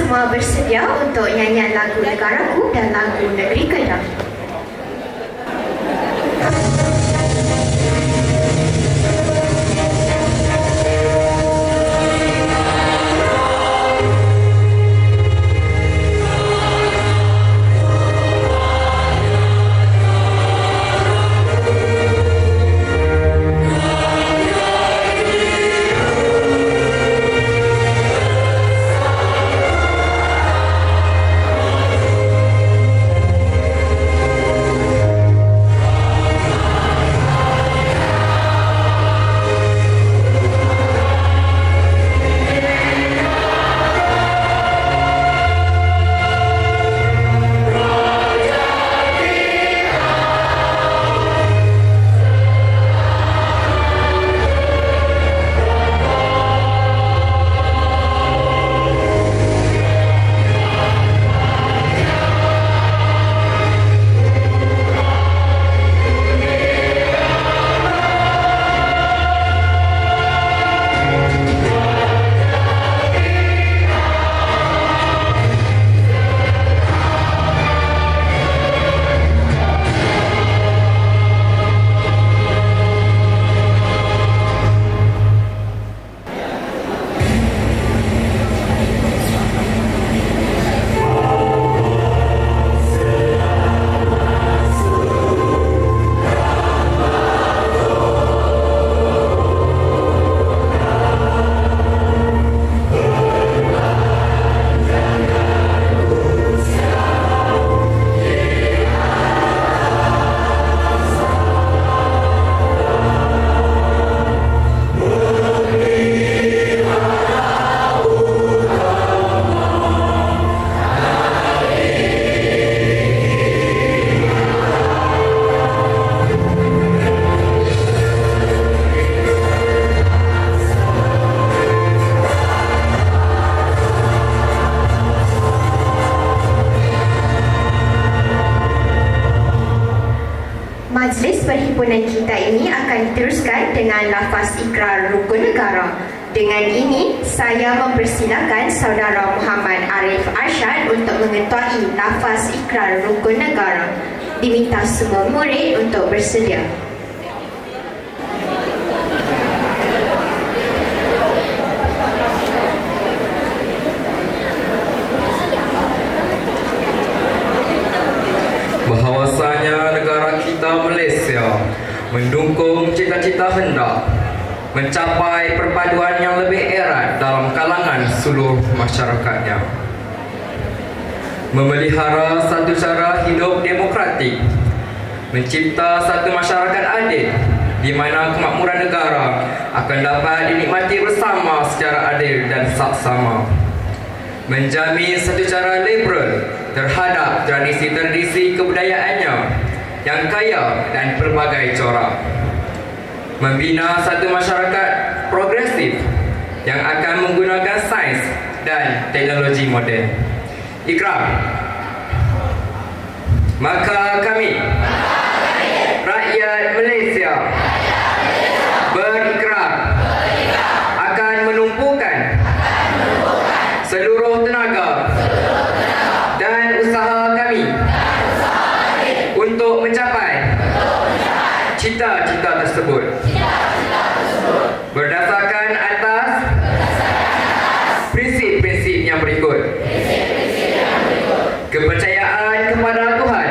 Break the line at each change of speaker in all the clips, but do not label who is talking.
semua bersedia untuk nyanyian lagu Negaraku dan lagu Negeri Kedah. Majlis perhimpunan kita ini akan diteruskan dengan lafaz ikrar rukun negara. Dengan ini, saya mempersilakan Saudara Muhammad Arif Arsyad untuk mengetuai lafaz ikrar rukun negara. Diminta semua murid untuk bersedia.
Bahawasanya negara kita Malaysia mendukung cita-cita hendak mencapai perpaduan yang lebih erat dalam kalangan seluruh masyarakatnya, memelihara satu cara hidup demokratik, mencipta satu masyarakat adil di mana kemakmuran negara akan dapat dinikmati bersama secara adil dan saksama, menjamin satu cara liberal terhadap tradisi-tradisi kebudayaannya yang kaya dan pelbagai corak, membina satu masyarakat progresif yang akan menggunakan sains dan teknologi moden. Ikrar. Maka kami, rakyat Malaysia, berikrar akan menumpukan seluruh tenaga dan usaha kami untuk mencapai cita-cita tersebut berdasarkan atas prinsip-prinsip yang berikut: kepercayaan kepada Tuhan,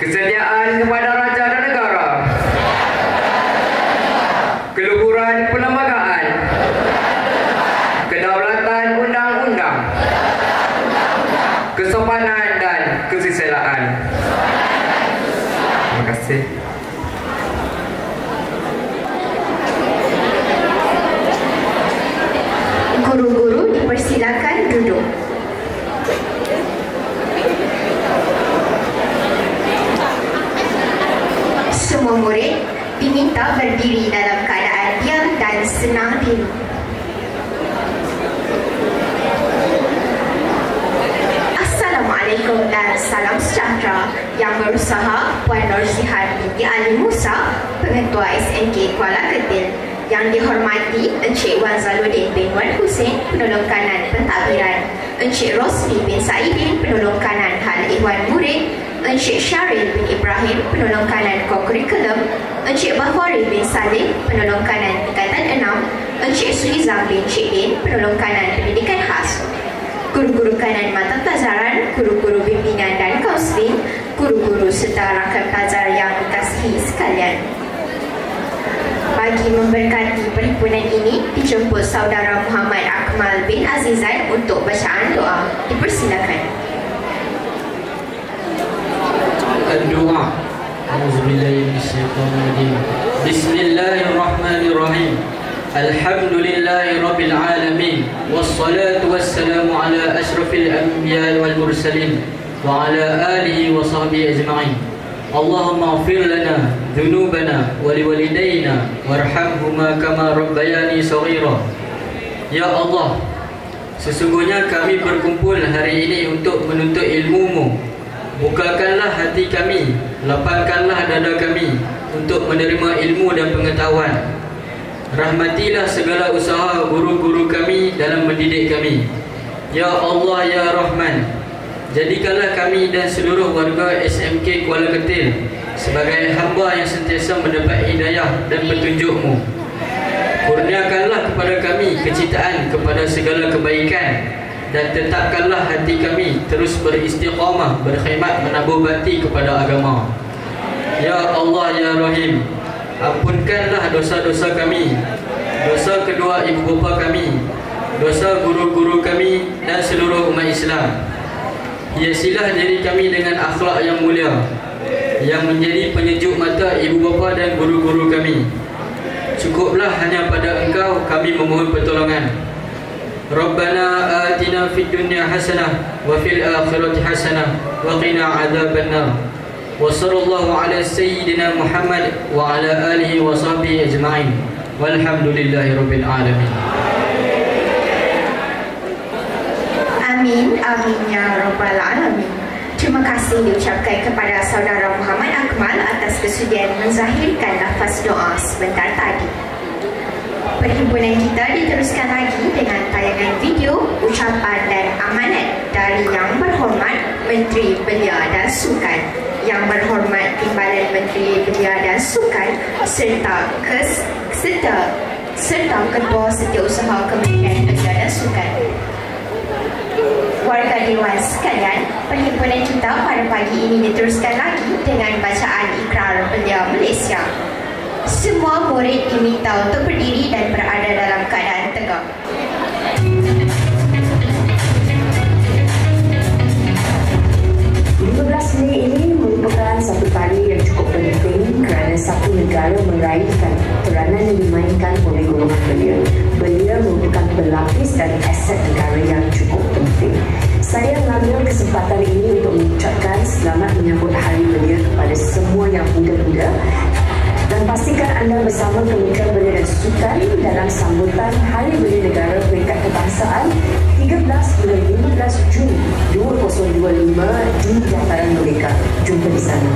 kesetiaan kepada raja dan negara, keluhuran perlembagaan, kedaulatan undang-undang, kesopanan dan kesusilaan. Terima kasih.
Guru-guru dipersilakan duduk. Semua murid diminta berdiri dalam keadaan diam dan senang diri. Assalamualaikum dan salam sejahtera. Yang berusaha Puan Nurzihan binti Ali Musa, Pengetua SNK Kuala Ketil. Yang dihormati Encik Wan Zaludin bin Wan Hussein, penolong kanan pentadbiran, Encik Rosli bin Saidin, penolong kanan Hal Ihwan Murid, Encik Syaril bin Ibrahim, penolong kanan Co-Curriculum, Encik Bahwari bin Saleh, penolong kanan tingkatan 6, Encik Suizam bin Cik Din, penolong kanan pendidikan khas, guru-guru kanan mata pelajaran, guru-guru bimbingan dan kaunseling, guru-guru serta rakan pelajar yang dikasihi sekalian. Bagi memberkati perhimpunan ini, dijemput Saudara Muhammad Akmal bin Azizan untuk bacaan doa. Dipersilakan.
Doa. Bismillahirrahmanirrahim. Alhamdulillahirabbil alamin. Wassalatu wassalamu ala asyrafil anbiya'i wal mursalin wa ala alihi wa sahbihi ajma'in. Allahumma ighfir lana dhunubana wa liwalidayna warhamhuma kama rabbayani shaghira. Ya Allah, sesungguhnya kami berkumpul hari ini untuk menuntut ilmu-Mu. Bukakanlah hati kami, lapangkanlah dada kami untuk menerima ilmu dan pengetahuan. Rahmatilah segala usaha guru-guru kami dalam mendidik kami. Ya Allah, Ya Rahman, jadikanlah kami dan seluruh warga SMK Kuala Ketil sebagai hamba yang sentiasa mendapat hidayah dan petunjuk-Mu. Kurniakanlah kepada kami kecintaan kepada segala kebaikan dan tetapkanlah hati kami terus beristiqamah berkhidmat menabur bakti kepada agama. Ya Allah, Ya Rahim, ampunkanlah dosa-dosa kami, dosa kedua ibu bapa kami, dosa guru-guru kami dan seluruh umat Islam. Hiasilah diri kami dengan akhlak yang mulia yang menjadi penyejuk mata ibu bapa dan guru-guru kami. Cukuplah hanya pada Engkau kami memohon pertolongan. Rabbana atina fid dunya hasanah wa fil akhirati hasanah wa qina adzabannar. Wa sallallahu ala sayyidina Muhammad wa ala alihi wa sahbihi ajma'in. Walhamdulillahirabbil alamin.
Amin, amin ya rabbal alamin. Terima kasih diucapkan kepada Saudara Muhammad Akmal atas kesudian menzahirkan lafaz doa sebentar tadi. Perhimpunan kita diteruskan lagi dengan tayangan video, ucapan dan amanat dari Yang Berhormat Menteri Belia dan Sukan, Yang Berhormat Timbalan Menteri Belia dan Sukan serta Ketua Setiausaha Kementerian Belia dan Sukan. Warga Dewan sekalian, perhimpunan kita pada pagi ini diteruskan lagi dengan bacaan Ikrar Belia Malaysia. Semua murid diminta untuk berdiri dan berada dalam keadaan tegak.
15 Mei ini merupakan satu hari yang cukup penting kerana satu negara meraihkan peranan yang dimainkan oleh golongan belia. Belia merupakan pelapis dan aset negara yang cukup penting. Saya mengambil kesempatan ini untuk mengucapkan selamat menyambut Hari Belia kepada semua yang muda-muda dan pastikan anda bersama Kementerian Belia dan Sukan dalam sambutan Hari Belia Negara Peringkat Kebangsaan 13 hingga 15 Jun 2025 di Dataran Merdeka. Jumpa di sana.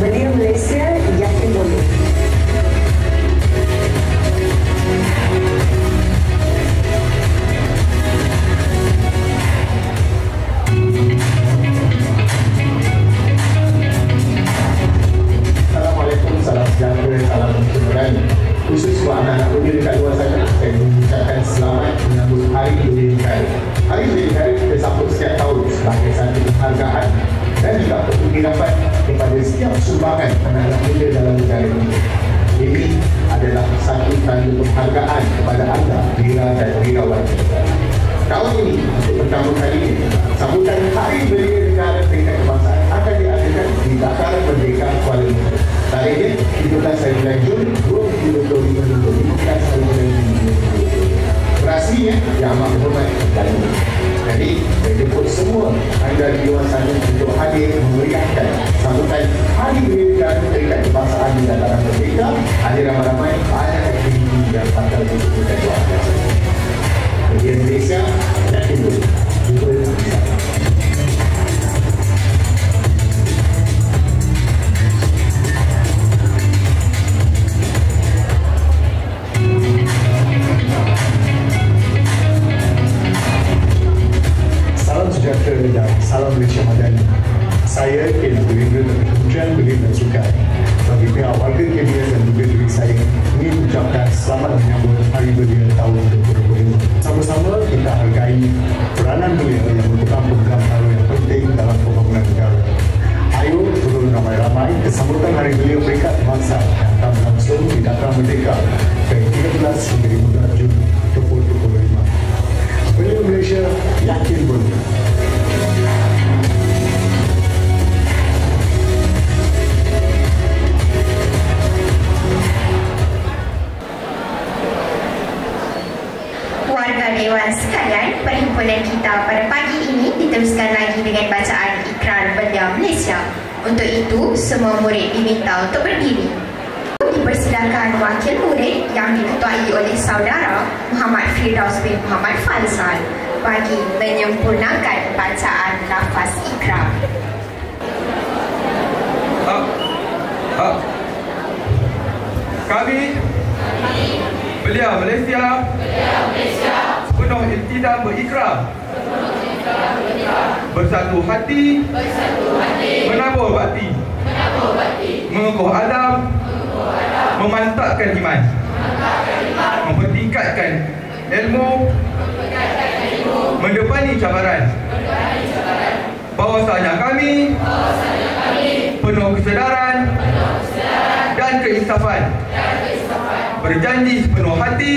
Belia Malaysia yakin boleh.
Salam sejahtera, salam kemudahan. Khusus buat anak-anak belia dekat luar sana, saya mengucapkan selamat menyambut Hari Belia Negara. Hari Belia Negara kita sambut setiap tahun sebagai satu penghargaan dan juga pengirapan kepada setiap sumbangan anak-anak belia dalam negara ini. Ini adalah satu tanda penghargaan kepada anda, wira dan wirawan negara. Tahun ini, untuk pertama kalinya, sambutan Hari Belia Negara Peringkat Kebangsaan akan diadakan di Dataran Merdeka Kuala Lumpur. Tarikhnya 17 Jun 2025 hingga 15 Jun 2025. Beraslinya Yang Amat Berhormat dan jadi saya jemput semua anda di luar sana untuk hadir memeriahkan sambutan Hari Belia Negara Peringkat Kebangsaan di Dataran Merdeka. Hadir ramai-ramai, banyak aktiviti yang bakal dilakukan luar biasa. Belia Malaysia yakin boleh. Jumpa di sana. Malaysia Madani. Saya Ken Belinda dari Kementerian Belia dan Sukan. Bagi pihak warga KBS dan juga diri saya ingin ucapkan selamat menyambut Hari Belia tahun 2025. Sama-sama kita hargai peranan belia yang merupakan program baru yang penting dalam pembangunan negara. Ayo turun ramai-ramai ke sambutan Hari Belia Peringkat Bangsa yang akan berlangsung di Dataran Merdeka dari 13 hingga 15 Jun 2025. Belia Malaysia yakin belia.
Warga Dewan sekalian, perhimpunan kita pada pagi ini diteruskan lagi dengan bacaan Ikrar Belia Malaysia. Untuk itu, semua murid diminta untuk berdiri. Dipersilakan wakil murid yang diketuai oleh saudara Muhammad Firdaus bin Muhammad Faisal bagi menyempurnakan bacaan lafaz ikrar.
Kami Belia Malaysia penuh iktidar berikrar bersatu hati menabur bakti mengukuh adab memantapkan iman mempertingkatkan ilmu mendepani cabaran bahawasanya kami penuh kesedaran dan keinsafan berjanji sepenuh hati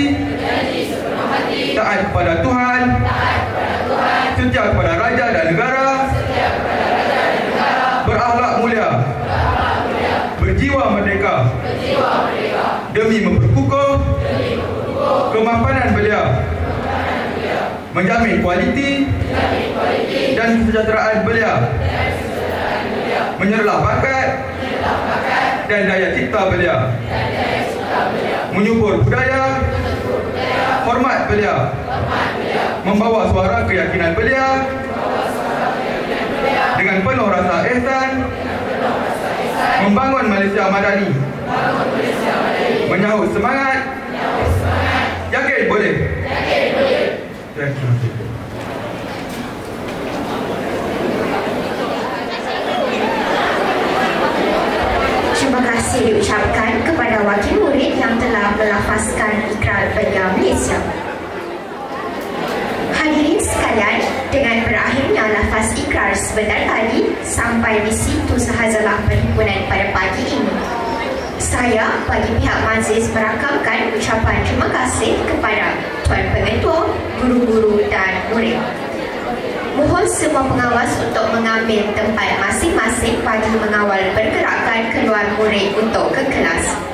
taat kepada Tuhan setia kepada raja dan negara berakhlak mulia berjiwa merdeka demi memperkukuh kemapanan belia menjamin kualiti dan kesejahteraan belia menyerlah bakat dan daya cipta belia menyubur budaya hormat belia membawa suara keyakinan belia dengan penuh rasa ihsan membangun Malaysia Madani menyahut semangat yakin boleh.
Terima kasih diucapkan kepada wakil murid yang telah melafazkan Ikrar Belia Malaysia. Hadirin sekalian, dengan berakhirnya lafaz ikrar sebentar tadi, sampai di situ sahajalah perhimpunan pada pagi ini. Saya bagi pihak majlis merakamkan ucapan terima kasih kepada Tuan Pengetua, guru-guru dan murid. Mohon semua pengawas untuk mengambil tempat masing-masing bagi mengawal pergerakan keluar murid untuk ke kelas.